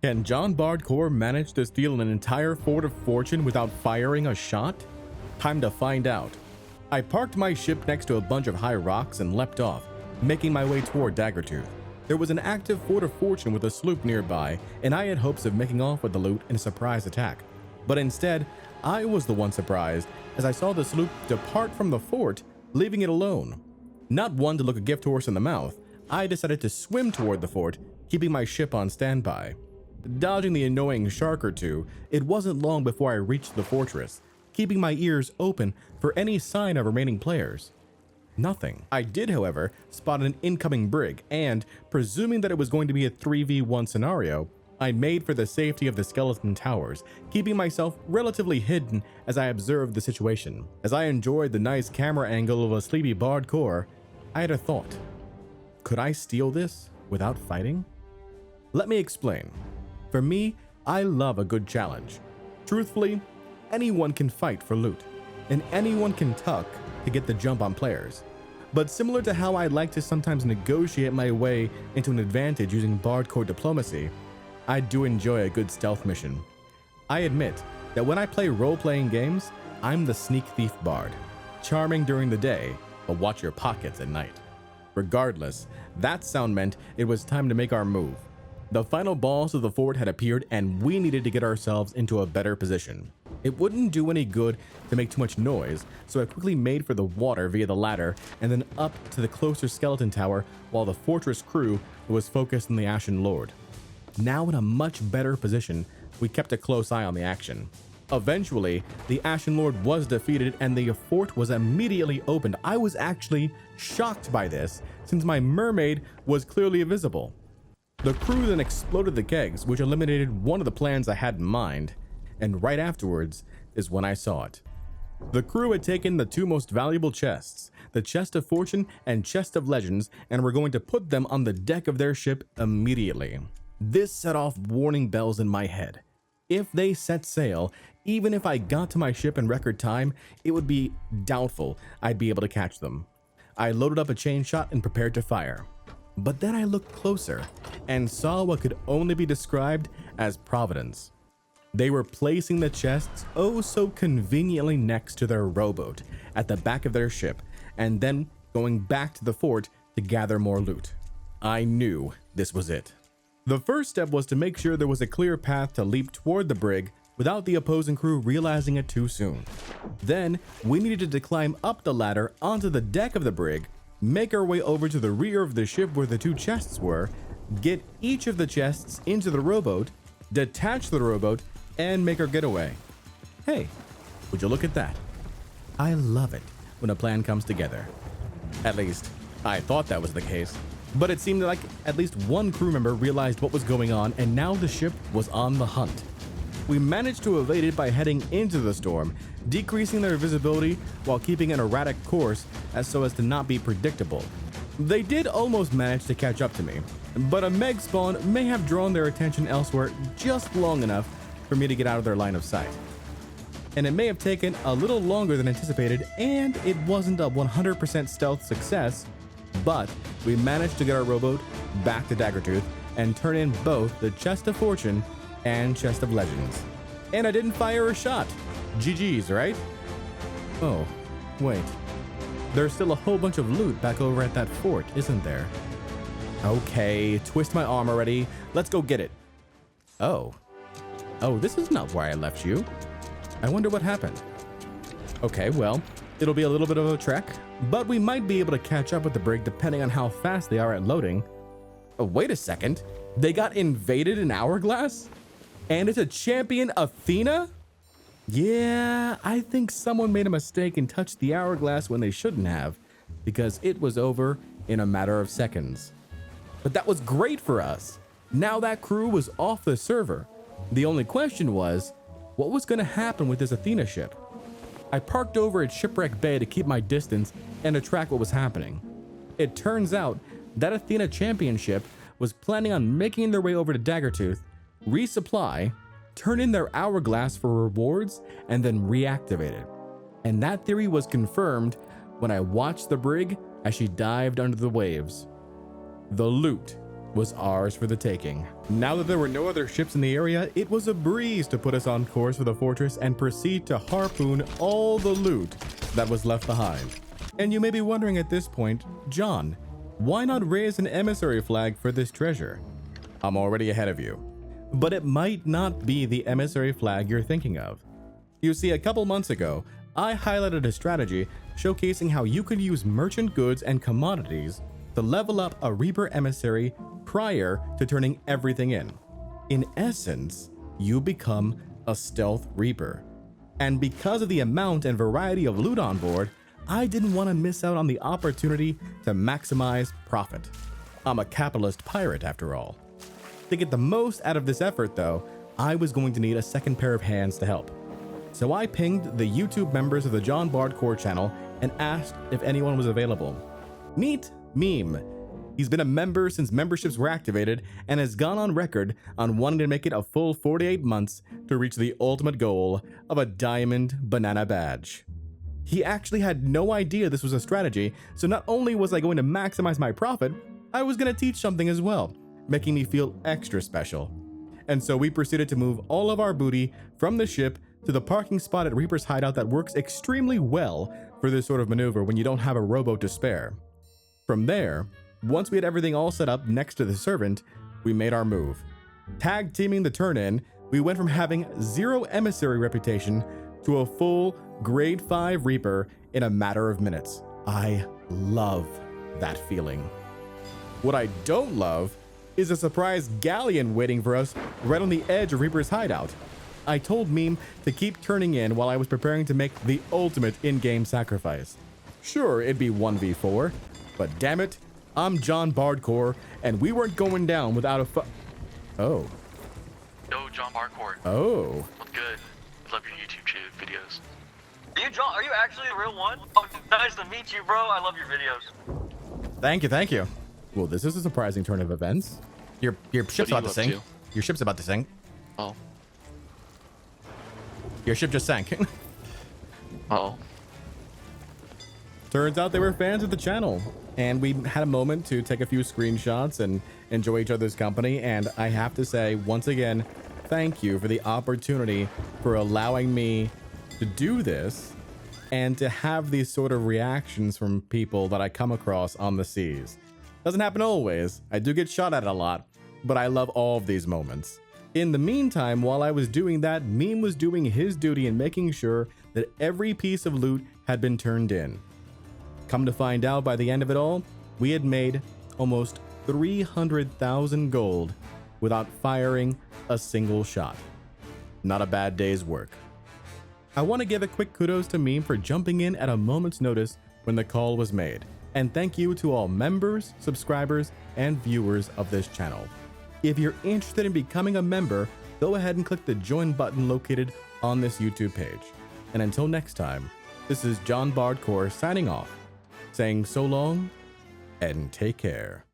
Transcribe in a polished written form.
Can Jon Bardcore manage to steal an entire Fort of Fortune without firing a shot? Time to find out. I parked my ship next to a bunch of high rocks and leapt off, making my way toward Daggertooth. There was an active Fort of Fortune with a sloop nearby, and I had hopes of making off with the loot in a surprise attack. But instead, I was the one surprised as I saw the sloop depart from the fort, leaving it alone. Not one to look a gift horse in the mouth, I decided to swim toward the fort, keeping my ship on standby. Dodging the annoying shark or two, it wasn't long before I reached the fortress, keeping my ears open for any sign of remaining players. Nothing. I did, however, spot an incoming brig, and, presuming that it was going to be a 3v1 scenario, I made for the safety of the skeleton towers, keeping myself relatively hidden as I observed the situation. As I enjoyed the nice camera angle of a sleepy Bardcore, I had a thought. Could I steal this without fighting? Let me explain. For me, I love a good challenge. Truthfully, anyone can fight for loot, and anyone can tuck to get the jump on players. But similar to how I like to sometimes negotiate my way into an advantage using Bardcore diplomacy, I do enjoy a good stealth mission. I admit that when I play role-playing games, I'm the sneak thief bard, charming during the day, but watch your pockets at night. Regardless, that sound meant it was time to make our move. The final balls of the fort had appeared and we needed to get ourselves into a better position. It wouldn't do any good to make too much noise, so I quickly made for the water via the ladder and then up to the closer skeleton tower while the fortress crew was focused on the Ashen Lord. Now in a much better position, we kept a close eye on the action. Eventually, the Ashen Lord was defeated and the fort was immediately opened. I was actually shocked by this, since my mermaid was clearly visible. The crew then exploded the kegs, which eliminated one of the plans I had in mind, and right afterwards is when I saw it. The crew had taken the two most valuable chests, the Chest of Fortune and Chest of Legends, and were going to put them on the deck of their ship immediately. This set off warning bells in my head. If they set sail, even if I got to my ship in record time, it would be doubtful I'd be able to catch them. I loaded up a chain shot and prepared to fire. But then I looked closer and saw what could only be described as providence. They were placing the chests oh so conveniently next to their rowboat at the back of their ship, and then going back to the fort to gather more loot. I knew this was it. The first step was to make sure there was a clear path to leap toward the brig without the opposing crew realizing it too soon. Then we needed to climb up the ladder onto the deck of the brig, make our way over to the rear of the ship where the two chests were, get each of the chests into the rowboat, detach the rowboat, and make our getaway. Hey, would you look at that? I love it when a plan comes together. At least, I thought that was the case. But it seemed like at least one crew member realized what was going on, and now the ship was on the hunt. We managed to evade it by heading into the storm, decreasing their visibility while keeping an erratic course so as to not be predictable. They did almost manage to catch up to me, but a Meg spawn may have drawn their attention elsewhere just long enough for me to get out of their line of sight. And it may have taken a little longer than anticipated, and it wasn't a 100% stealth success, but we managed to get our rowboat back to Daggertooth and turn in both the Chest of Fortune and Chest of Legends. And I didn't fire a shot. GG's, right? Oh, wait. There's still a whole bunch of loot back over at that fort, isn't there? Okay, twist my arm already. Let's go get it. Oh, this is not where I left you. I wonder what happened. Okay, well, it'll be a little bit of a trek, but we might be able to catch up with the brig depending on how fast they are at loading. Oh, wait a second. They got invaded in Hourglass? And it's a champion Athena? Yeah, I think someone made a mistake and touched the Hourglass when they shouldn't have, because it was over in a matter of seconds. But that was great for us. Now that crew was off the server. The only question was, what was going to happen with this Athena ship? I parked over at Shipwreck Bay to keep my distance and to track what was happening. It turns out that Athena championship was planning on making their way over to Daggertooth, resupply, turn in their Hourglass for rewards, and then reactivate it. And that theory was confirmed when I watched the brig as she dived under the waves. The loot was ours for the taking. Now that there were no other ships in the area, it was a breeze to put us on course for the fortress and proceed to harpoon all the loot that was left behind. And you may be wondering at this point, John, why not raise an emissary flag for this treasure? I'm already ahead of you. But it might not be the emissary flag you're thinking of. You see, a couple months ago, I highlighted a strategy showcasing how you could use merchant goods and commodities to level up a Reaper emissary prior to turning everything in. In essence, you become a stealth Reaper. And because of the amount and variety of loot on board, I didn't want to miss out on the opportunity to maximize profit. I'm a capitalist pirate after all. To get the most out of this effort though, I was going to need a second pair of hands to help. So I pinged the YouTube members of the Jon Bardcore channel and asked if anyone was available. Meet Meme. He's been a member since memberships were activated and has gone on record on wanting to make it a full 48 months to reach the ultimate goal of a diamond banana badge. He actually had no idea this was a strategy, so not only was I going to maximize my profit, I was going to teach something as well, making me feel extra special. And so we proceeded to move all of our booty from the ship to the parking spot at Reaper's hideout that works extremely well for this sort of maneuver when you don't have a rowboat to spare. From there, once we had everything all set up next to the servant, we made our move. Tag teaming the turn-in, we went from having 0 emissary reputation to a full grade 5 Reaper in a matter of minutes. I love that feeling. What I don't love is a surprise galleon waiting for us right on the edge of Reaper's hideout. I told Meme to keep turning in while I was preparing to make the ultimate in-game sacrifice. Sure, it'd be 1v4, but damn it, I'm Jon Bardcore, and we weren't going down without a Oh. Yo, Jon Bardcore. Oh. What's good? I love your YouTube videos. Are you actually the real one? Oh, nice to meet you, bro. I love your videos. Thank you, thank you. Well, this is a surprising turn of events. Your ship's about to sink. Your ship's about to sink. Oh. Your ship just sank. Uh-oh. Turns out they were fans of the channel, and we had a moment to take a few screenshots and enjoy each other's company. And I have to say, once again, thank you for the opportunity for allowing me to do this and to have these sort of reactions from people that I come across on the seas. Doesn't happen always. I do get shot at a lot, but I love all of these moments. In the meantime, while I was doing that, Meme was doing his duty in making sure that every piece of loot had been turned in. Come to find out, by the end of it all, we had made almost 300,000 gold without firing a single shot. Not a bad day's work. I want to give a quick kudos to Meme for jumping in at a moment's notice when the call was made. And thank you to all members, subscribers, and viewers of this channel. If you're interested in becoming a member, go ahead and click the join button located on this YouTube page. And until next time, this is Jon Bardcore signing off, saying so long and take care.